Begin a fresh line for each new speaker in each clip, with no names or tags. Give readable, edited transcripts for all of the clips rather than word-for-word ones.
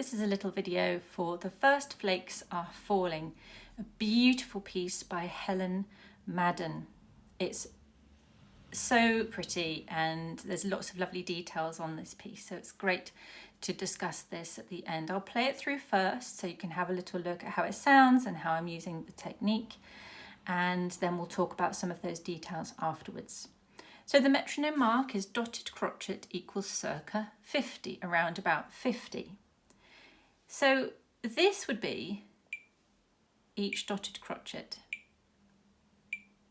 This is a little video for The First Flakes Are Falling, a beautiful piece by Helen Madden. It's so pretty and there's lots of lovely details on this piece, so it's great to discuss this at the end. I'll play it through first so you can have a little look at how it sounds and how I'm using the technique, and then we'll talk about some of those details afterwards. So the metronome mark is dotted crotchet equals circa 50, around about 50. So this would be each dotted crotchet.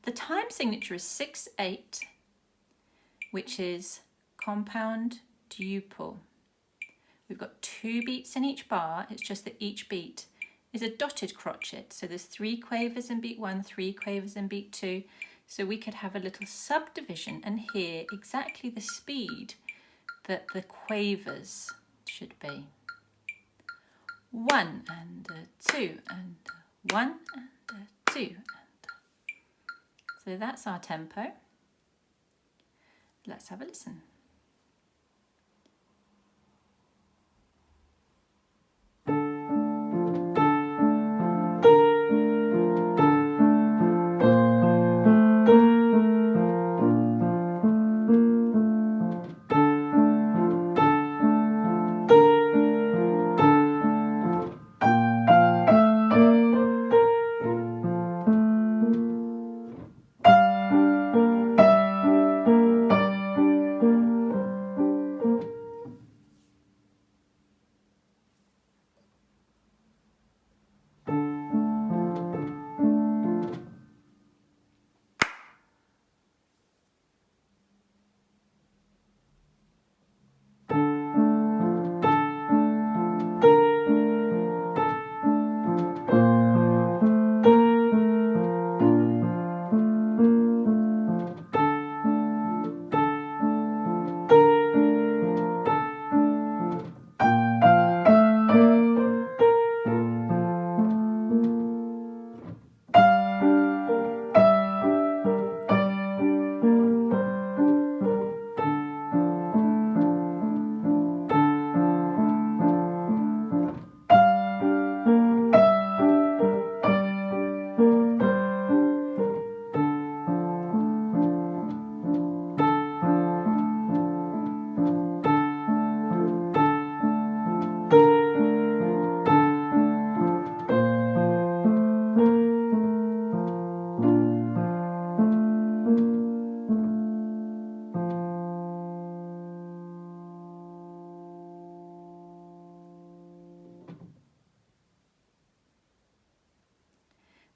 The time signature is 6/8, which is compound duple. We've got 2 beats in each bar. It's just that each beat is a dotted crotchet. So there's 3 quavers in beat 1, 3 quavers in beat 2. So we could have a little subdivision and hear exactly the speed that the quavers should be. 1 and a 2 and a 1 and a 2 and a. So that's our tempo. Let's have a listen.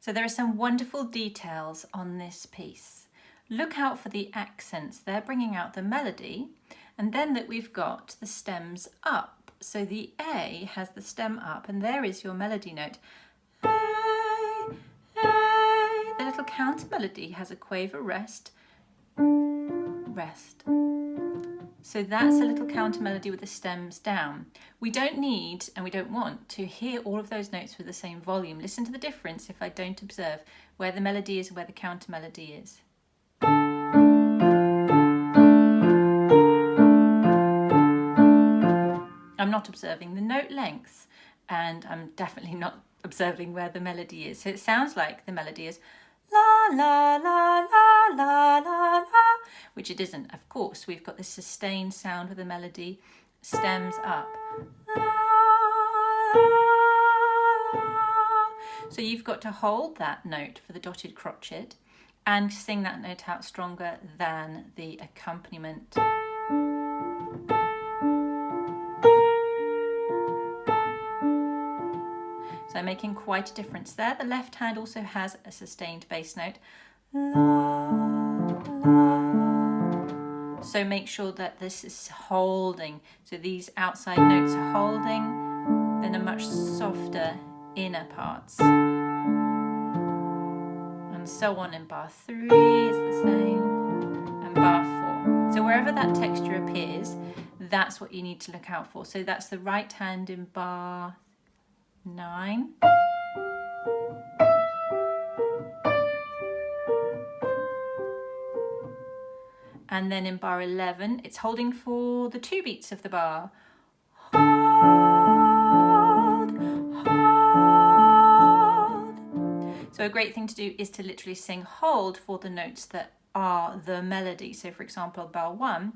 So there are some wonderful details on this piece. Look out for the accents. They're bringing out the melody, and then that we've got the stems up. So the A has the stem up, and there is your melody note. A, A. The little counter melody has a quaver rest, rest. So that's a little counter melody with the stems down. We don't need and we don't want to hear all of those notes with the same volume. Listen to the difference if I don't observe where the melody is and where the counter melody is. I'm not observing the note lengths, and I'm definitely not observing where the melody is. So it sounds like the melody is la la la la la la la, which it isn't. Of course, we've got this sustained sound with the melody, stems up. La, la, la. So you've got to hold that note for the dotted crotchet and sing that note out stronger than the accompaniment. So I'm making quite a difference there. The left hand also has a sustained bass note. La, la. So make sure that this is holding. So these outside notes are holding, then a much softer inner parts. And so on in bar 3 is the same, and bar 4. So wherever that texture appears, that's what you need to look out for. So that's the right hand in bar 9. And then in bar 11, it's holding for the 2 beats of the bar. So a great thing to do is to literally sing hold for the notes that are the melody. So for example, bar 1,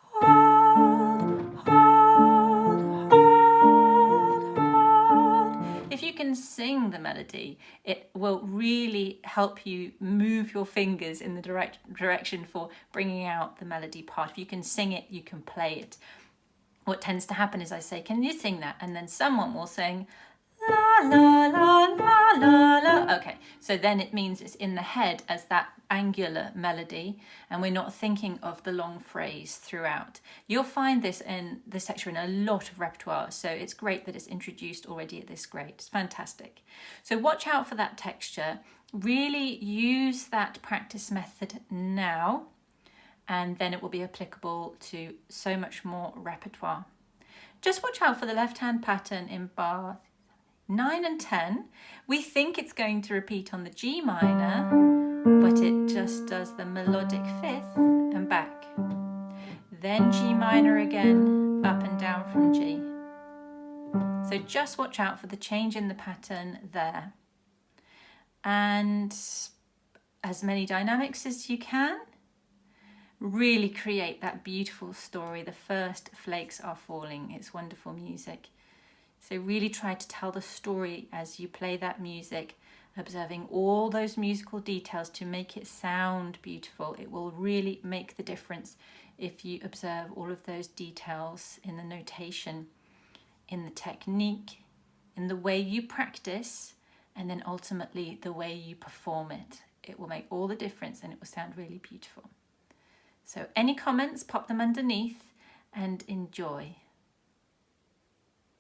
hold, hold, hold, hold. If you can sing the melody, it will really help you move your fingers in the direction for bringing out the melody part. If you can sing it, you can play it. What tends to happen is I say, can you sing that? And then someone will sing, la, la, la, la, la, la. Okay, so then it means it's in the head as that angular melody, and we're not thinking of the long phrase throughout. You'll find this in this texture in a lot of repertoire, so it's great that it's introduced already at this grade. It's fantastic. So watch out for that texture. Really use that practice method now, and then it will be applicable to so much more repertoire. Just watch out for the left-hand pattern in bar 9 and 10. We think it's going to repeat on the G minor, but it just does the melodic 5th and back. Then G minor again, up and down from G. So just watch out for the change in the pattern there. And as many dynamics as you can. Really create that beautiful story. The first flakes are falling. It's wonderful music. So really try to tell the story as you play that music, observing all those musical details to make it sound beautiful. It will really make the difference if you observe all of those details in the notation, in the technique, in the way you practice, and then ultimately the way you perform it. It will make all the difference and it will sound really beautiful. So any comments, pop them underneath and enjoy.